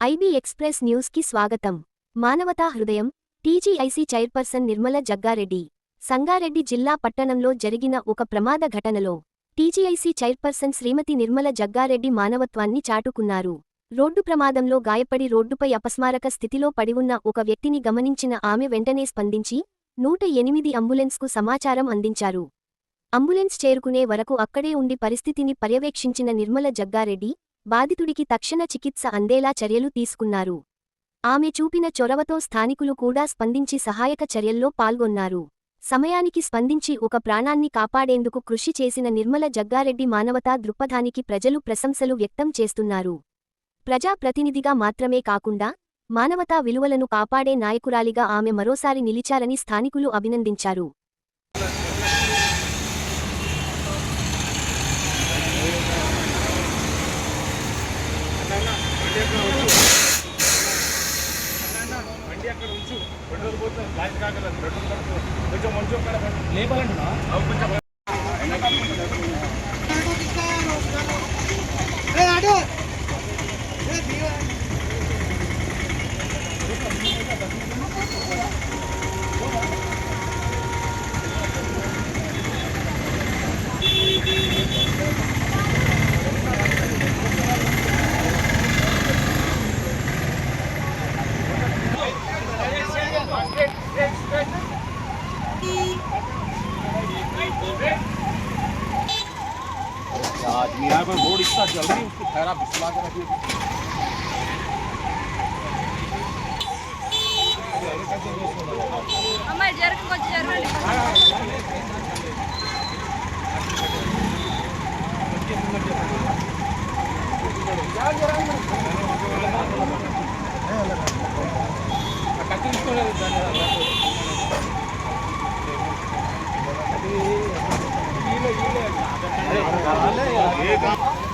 IB express news కి స్వాగతం. మానవతా హృదయం టీజీఐసీ చైర్పర్సన్ నిర్మల జగ్గారెడ్డి. సంగారెడ్డి జిల్లా పట్టణంలో జరిగిన ఒక ప్రమాద ఘటనలో టీజీఐసీ చైర్పర్సన్ శ్రీమతి నిర్మల జగ్గారెడ్డి మానవత్వాన్ని చాటుకున్నారు. రోడ్డు ప్రమాదంలో గాయపడి రోడ్డుపై అపస్మారక స్థితిలో పడివున్న ఒక వ్యక్తిని గమనించిన ఆమె వెంటనే స్పందించి 108 అంబులెన్స్కు సమాచారం అందించారు. అంబులెన్స్ చేరుకునే వరకు అక్కడే ఉండి పరిస్థితిని పర్యవేక్షించిన నిర్మల జగ్గారెడ్డి బాధితుడికి తక్షణ చికిత్స అందేలా చర్యలు తీసుకున్నారు. ఆమె చూపిన చొరవతో స్థానికులు కూడా స్పందించి సహాయక చర్యల్లో పాల్గొన్నారు. సమయానికి స్పందించి ఒక ప్రాణాన్ని కాపాడేందుకు కృషి చేసిన నిర్మల జగ్గారెడ్డి మానవతా దృక్పథానికి ప్రజలు ప్రశంసలు వ్యక్తం చేస్తున్నారు. ప్రజా ప్రతినిధిగా మాత్రమే కాకుండా మానవతా విలువలను కాపాడే నాయకురాలిగా ఆమె మరోసారి నిలిచారని స్థానికులు అభినందించారు. आदमी यहाँ पर रोड इतना जल्दी उसको ठहरा बिस्ला के रखिए। हमारे जर को जरूर ये